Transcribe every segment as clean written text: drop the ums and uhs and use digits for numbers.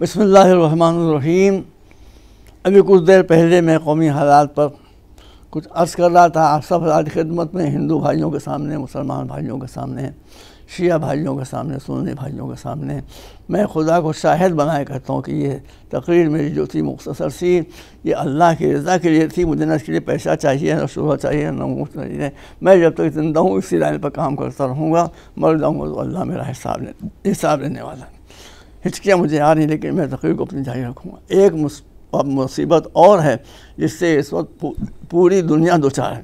بسم اللہ الرحمن الرحیم۔ ابھی کچھ دیر پہلے میں قومی حالات پر کچھ عرض کر رہا تھا آپ سب کی خدمت میں، ہندو بھائیوں کے سامنے، مسلمان بھائیوں کے سامنے، شیعہ بھائیوں کے سامنے، سنی بھائیوں کے سامنے میں خدا کو شاہد بنائے کرتا ہوں کہ یہ تقریر میری جو تھی مختصر سی، یہ اللہ کی رضا کے لیے تھی۔ مجھے نہ اس کے لیے پیسہ چاہیے، نہ شہرت چاہیے، نہ مفت چاہیے۔ میں جب تک زندہ ہوں اسی لائن پر کام کرتا رہوں گا، مر جاؤں گا تو اللہ میرا حساب لینے والا ہے۔ ہچکیاں مجھے آ رہی لیکن میں تقریر کو اپنی جاری رکھوں گا۔ ایک مصیبت اور ہے جس سے اس وقت پوری دنیا دوچار ہے،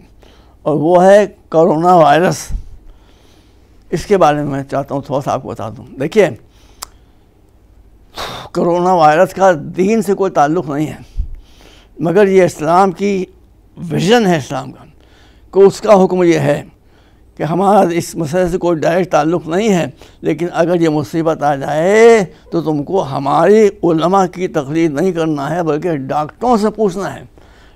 اور وہ ہے کرونا وائرس۔ اس کے بارے میں چاہتا ہوں تھوڑا سا آپ کو بتا دوں۔ دیکھیے، کرونا وائرس کا دین سے کوئی تعلق نہیں ہے، مگر یہ اسلام کی ویژن ہے اسلام کا، کہ اس کا حکم یہ ہے کہ ہمارا اس مسئلے سے کوئی ڈائریکٹ تعلق نہیں ہے، لیکن اگر یہ مصیبت آ جائے تو تم کو ہماری علماء کی تقلید نہیں کرنا ہے، بلکہ ڈاکٹروں سے پوچھنا ہے۔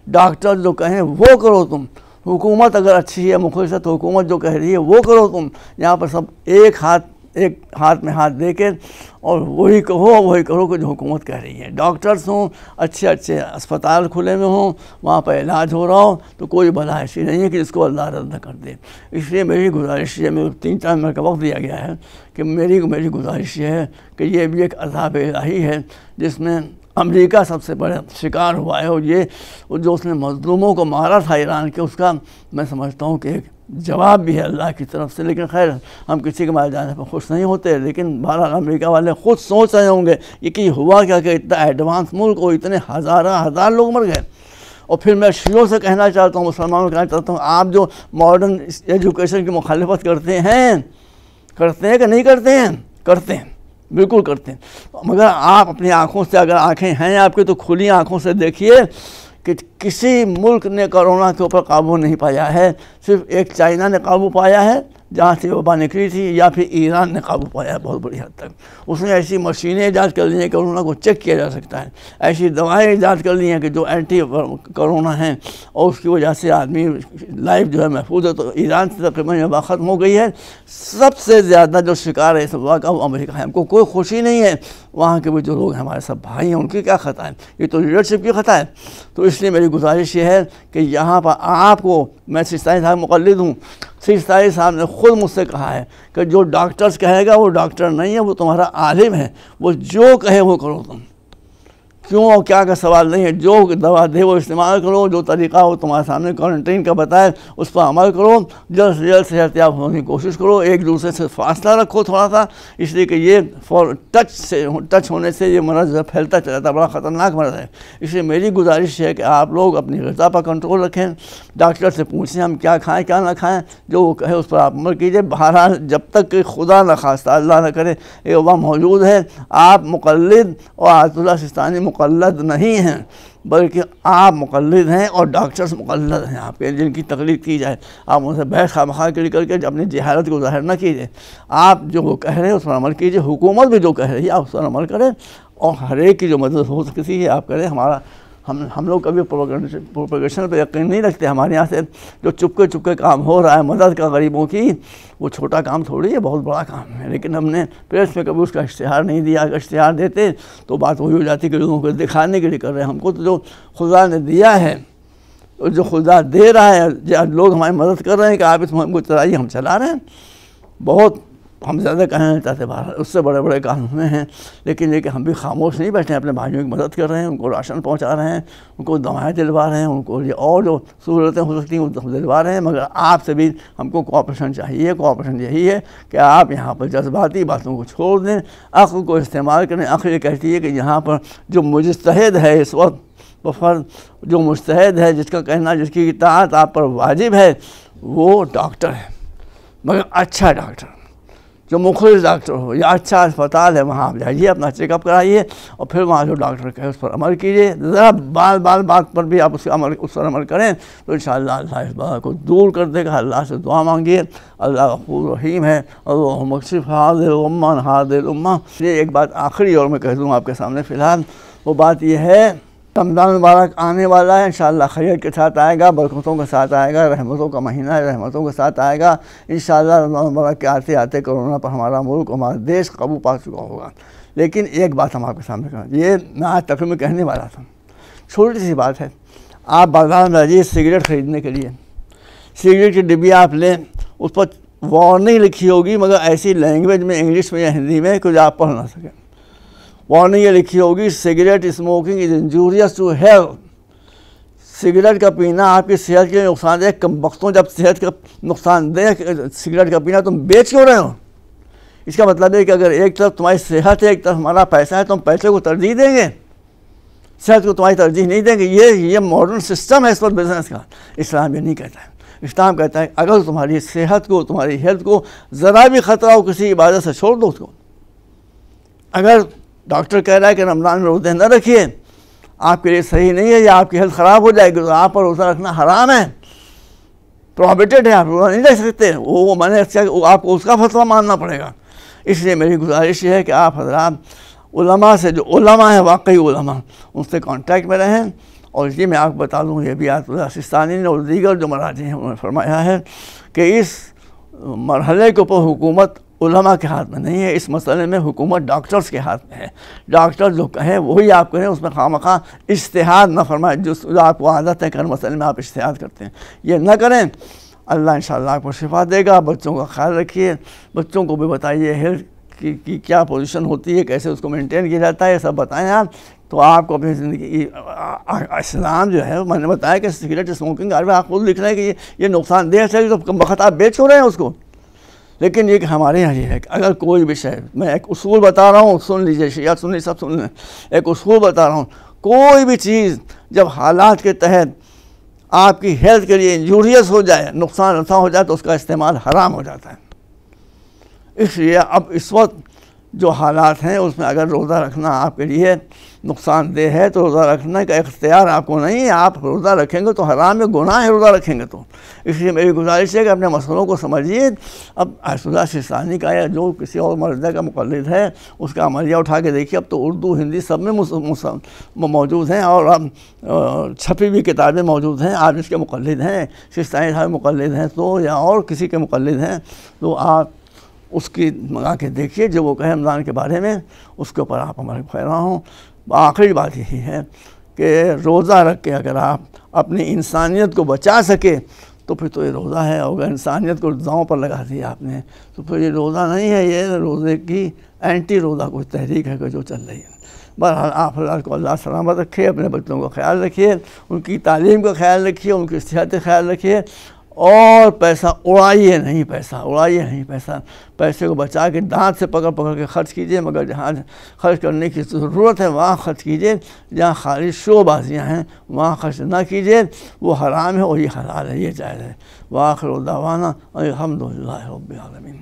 ڈاکٹر جو کہیں وہ کرو تم۔ حکومت اگر اچھی ہے، مخلصت حکومت جو کہہ رہی ہے وہ کرو تم۔ یہاں پر سب ایک ہاتھ میں ہاتھ دے کے اور وہی کرو کہ جو حکومت کہہ رہی ہے۔ ڈاکٹرز ہوں، اچھے اسپتال کھلے ہوئے ہوں، وہاں پر علاج ہو رہا ہو، تو کوئی بلا ایسی نہیں ہے کہ جس کو اللہ رد نہ کر دے۔ اس لیے میری گزارش یہ، میں 3-4 منٹ کا وقت دیا گیا ہے کہ میری گزارش یہ ہے کہ یہ بھی ایک عذاب الہی ہے جس میں امریکہ سب سے بڑا شکار ہوا ہے، اور یہ جو اس نے مظلوموں کو مارا تھا ایران کے، اس کا میں سمجھتا ہوں کہ ایک جواب بھی ہے اللہ کی طرف سے۔ لیکن خیر، ہم کسی کے مارے جانے پر خوش نہیں ہوتے، لیکن بہرحال امریکہ والے خود سوچ رہے ہوں گے یہ کہ ہوا کیا کہ اتنا ایڈوانس ملک اور اتنے ہزار لوگ مر گئے۔ اور پھر میں شیعوں سے کہنا چاہتا ہوں، مسلمانوں سے کہنا چاہتا ہوں، آپ جو ماڈرن ایجوکیشن کی مخالفت کرتے ہیں کہ نہیں کرتے ہیں؟ کرتے ہیں، بالکل کرتے ہیں۔ مگر آپ اپنی آنکھوں سے، اگر آنکھیں ہیں آپ کی تو کھلی آنکھوں سے دیکھیے کہ کسی ملک نے کرونا کے اوپر قابو نہیں پایا ہے۔ صرف ایک چائنا نے قابو پایا ہے جہاں سے وبا نکلی تھی، یا پھر ایران نے قابو پایا ہے بہت بڑی حد تک۔ اس نے ایسی مشینیں ایجاد کر لی ہیں کہ کرونا کو چیک کیا جا سکتا ہے، ایسی دوائیں ایجاد کر لی ہیں کہ جو اینٹی کرونا ہیں، اور اس کی وجہ سے آدمی لائف جو ہے محفوظ ہے۔ تو ایران سے تقریباً وبا ختم ہو گئی ہے۔ سب سے زیادہ جو شکار ہے اس وبا کا وہ امریکہ ہے۔ ہم کو کوئی خوشی نہیں ہے، وہاں کے بھی جو لوگ ہمارے سب بھائی ہیں ان کی کیا خطا ہے؟ یہ تو لیڈرشپ کی خطا ہے۔ تو اس لیے میری گزارش یہ ہے کہ یہاں پر آپ کو، میں سیستانی صاحب مقلد ہوں، سیستانی صاحب نے خود مجھ سے کہا ہے کہ جو ڈاکٹرز کہے گا وہ ڈاکٹر نہیں ہے، وہ تمہارا عالم ہے، وہ جو کہے وہ کرو تم۔ کیوں اور کیا کا سوال نہیں ہے، جو دوا دے وہ استعمال کرو، جو طریقہ وہ تمہارے سامنے کوارنٹین کا بتائے اس پر عمل کرو، جلد سے جلد صحت یاب ہونے کی کوشش کرو، ایک دوسرے سے فاصلہ رکھو تھوڑا سا، اس لیے کہ یہ ٹچ ہونے سے یہ مرض پھیلتا چلا جاتا ہے، بڑا خطرناک مرض ہے۔ اس لیے میری گزارش ہے کہ آپ لوگ اپنی غذا پر کنٹرول رکھیں، ڈاکٹر سے پوچھیں ہم کیا کھائیں کیا نہ کھائیں، جو وہ کہے اس پر آپ عمل کیجیے۔ بہرحال جب تک کہ خدا نہ خواستہ، اللہ نہ کرے، یہ وبا موجود ہے، آپ مقلد اور آیت اللہ سیستانی مقلد نہیں ہیں، بلکہ آپ مقلد ہیں اور ڈاکٹرز مقلد ہیں آپ کے، جن کی تقلید کی جائے۔ آپ ان سے بحث خواہ کر کے اپنی جہالت کو ظاہر نہ کیجیے، آپ جو وہ کہہ رہے ہیں اس پر عمل کیجیے۔ حکومت بھی جو کہہ رہی ہے آپ اس پر عمل کریں، اور ہر ایک کی جو مدد ہو سکتی ہے آپ کریں۔ ہم لوگ کبھی پروپیگیشن پہ یقین نہیں رکھتے۔ ہمارے یہاں سے جو چپکے کام ہو رہا ہے مدد کا غریبوں کی، وہ چھوٹا کام تھوڑی ہے، بہت بڑا کام ہے، لیکن ہم نے پریس میں کبھی اس کا اشتہار نہیں دیا۔ اگر اشتہار دیتے تو بات وہی ہو جاتی کہ لوگوں کو دکھانے کے لیے کر رہے ہیں۔ ہم کو تو جو خدا نے دیا ہے، جو خدا دے رہا ہے، لوگ ہماری مدد کر رہے ہیں کہ آپ اس مہم کو چلائیے، ہم چلا رہے ہیں۔ بہت ہم زیادہ کہنا نہیں چاہتے، باہر اس سے بڑے کام ہوئے ہیں، لیکن یہ کہ ہم بھی خاموش نہیں بیٹھے ہیں، اپنے بھائیوں کی مدد کر رہے ہیں، ان کو راشن پہنچا رہے ہیں، ان کو دوائیں دلوا رہے ہیں، ان کو یہ اور جو سہولتیں ہو سکتی ہیں وہ دلوا رہے ہیں۔ مگر آپ سے بھی ہم کو کوآپریشن چاہیے۔ کوآپریشن یہی ہے کہ آپ یہاں پر جذباتی باتوں کو چھوڑ دیں، عقل کو استعمال کریں۔ عقل یہ کہتی ہے کہ یہاں پر جو مجتہد ہے اس وقت، جو مجتہد ہے، جس کا کہنا، جس کی اطاعت آپ پر واجب ہے، وہ ڈاکٹر ہے، مگر اچھا ڈاکٹر، جو مخلص ڈاکٹر ہو، یا اچھا اسپتال ہے وہاں آپ جائیے، اپنا چیک اپ کرائیے، اور پھر وہاں جو ڈاکٹر کہے اس پر عمل کیجیے۔ ذرا بات پر بھی آپ اس پر عمل کریں تو انشاءاللہ اللہ اس بات کو دور کر دے گا۔ اللہ سے دعا مانگیے، اللہ غفور رحیم ہے۔ اللہم اکشف هذه الغمہ عن هذه الامہ۔ یہ ایک بات آخری اور میں کہہ دوں آپ کے سامنے فی الحال، وہ بات یہ ہے رمضان مبارک آنے والا ہے، انشاءاللہ خیر کے ساتھ آئے گا، برکتوں کے ساتھ آئے گا، رحمتوں کا مہینہ ہے، رحمتوں کے ساتھ آئے گا انشاءاللہ۔ رمضان مبارک کے آتے آتے کرونا پر ہمارا ملک، ہمارا دیش قابو پا چکا ہوگا۔ لیکن ایک بات ہم آپ کے سامنے کریں، یہ میں آج تقریر میں کہنے والا تھا، چھوٹی سی بات ہے. آپ بازار میں جائیے سگریٹ خریدنے کے لیے، سگریٹ کی ڈبی آپ لیں، اس پر وارننگ لکھی ہوگی مگر ایسی لینگویج میں، انگلش میں یا ہندی میں کچھ آپ پڑھ نہ سکیں. وارننگ یہ لکھی ہوگی cigarette smoking is injurious to health. Cigarette کا پینا آپ کی صحت کے لیے نقصان دہ. کم وقتوں جب صحت کا نقصان دہ سگریٹ کا پینا تم بیچ کیوں رہے ہو؟ اس کا مطلب ہے کہ اگر ایک طرف تمہاری صحت ہے، ایک طرف ہمارا پیسہ ہے، تو ہم پیسے کو ترجیح دیں گے، صحت کو تمہاری ترجیح نہیں دیں گے. یہ ماڈرن سسٹم ہے اس پر بزنس کا. اسلام یہ نہیں کہتا ہے. اسلام کہتا ہے اگر تمہاری صحت کو، تمہاری ہیلتھ کو ذرا بھی خطرہ ہو کسی عبادت سے، چھوڑ دو اس کو. اگر ڈاکٹر کہہ رہا ہے کہ رمضان میں روزے نہ رکھیے، آپ کے لیے صحیح نہیں ہے یا آپ کی ہیلتھ خراب ہو جائے گی، تو آپ پر روزہ رکھنا حرام ہے، پروہیبٹڈ ہے، آپ روزہ نہیں رکھ سکتے. وہ میں نے آپ کو اس کا فتویٰ ماننا پڑے گا. اس لیے میری گزارش یہ ہے کہ آپ حضرات علماء سے، جو علماء ہیں واقعی علماء، ان سے کانٹیکٹ میں رہیں. اور یہ میں آپ کو بتا دوں، یہ بھی آیت اللہ سستانی نے اور دیگر جو مراجع ہیں انہوں نے فرمایا ہے کہ اس مرحلے کے اوپر حکومت علماء کے ہاتھ میں نہیں ہے، اس مسئلے میں حکومت ڈاکٹرز کے ہاتھ میں ہے. ڈاکٹر جو کہیں وہی آپ کریں، اس میں خواہ اجتہاد نہ فرمائیں. جو آپ کو عادت ہے کہ ہر مسئلے میں آپ اجتہاد کرتے ہیں، یہ نہ کریں. اللہ انشاءاللہ آپ کو شفا دے گا. بچوں کا خیال رکھیے، بچوں کو بھی بتائیے ہیلتھ کی کیا پوزیشن ہوتی ہے، کیسے اس کو مینٹین کیا جاتا ہے، یہ سب بتائیں آپ. تو آپ کو اپنی زندگی، اسلام جو ہے، میں نے بتایا کہ سگریٹ اسموکنگ، آپ خود لکھ رہے ہیں کہ یہ نقصان دہ ہے، تو کم وقت آپ بیچ ہو رہے ہیں اس کو. لیکن یہ کہ ہمارے یہاں یہ ہے کہ اگر کوئی بھی شے، میں ایک اصول بتا رہا ہوں، سن لیجیے، شیعہ سنی سب سن لیں، ایک اصول بتا رہا ہوں، کوئی بھی چیز جب حالات کے تحت آپ کی ہیلتھ کے لیے انجوریس ہو جائے، نقصان رساں ہو جائے، تو اس کا استعمال حرام ہو جاتا ہے. اس لیے اب اس وقت جو حالات ہیں اس میں اگر روزہ رکھنا آپ کے لیے نقصان دہ ہے تو روزہ رکھنے کا اختیار آپ کو نہیں ہے. آپ روزہ رکھیں گے تو حرام میں گناہ ہے روزہ رکھیں گے تو. اس لیے میری گزارش ہے کہ اپنے مسئلوں کو سمجھیے. اب آیت اللہ سستانی کا یا جو کسی اور مرجع کا مقلد ہے اس کا عملیہ اٹھا کے دیکھیے. اب تو اردو ہندی سب میں موجود ہیں، اور اب چھپی ہوئی کتابیں موجود ہیں. آپ اس کے مقلد ہیں، سستانی صاحب مقلد ہیں تو، یا اور کسی کے مقلد ہیں تو آپ اس کی منگا کے دیکھیے، جو وہ کہیں رمضان کے بارے میں، اس کے اوپر آپ ہمارے خیرہ ہوں. آخری بات یہی ہے کہ روزہ رکھ کے اگر آپ اپنی انسانیت کو بچا سکے تو پھر تو یہ روزہ ہے. اور اگر انسانیت کو داؤں پر لگا دیا آپ نے تو پھر یہ روزہ نہیں ہے، یہ روزے کی اینٹی روزہ کوئی تحریک ہے کہ جو چل رہی ہے. بہرحال آپ حضرات کو اللہ سلامت رکھے، اپنے بچوں کا خیال رکھیے، ان کی تعلیم کا خیال رکھیے، ان کی صحت کا خیال رکھیے. اور پیسہ اڑائیے نہیں، پیسے کو بچا کے دانت سے پکڑ پکڑ کے خرچ کیجیے. مگر جہاں خرچ کرنے کی ضرورت ہے وہاں خرچ کیجیے. جہاں خالی شو بازیاں ہیں وہاں خرچ نہ کیجیے. وہ حرام ہے اور یہ حلال ہے، یہ جائز ہے. وآخر دعوانا الحمدللہ رب العالمین.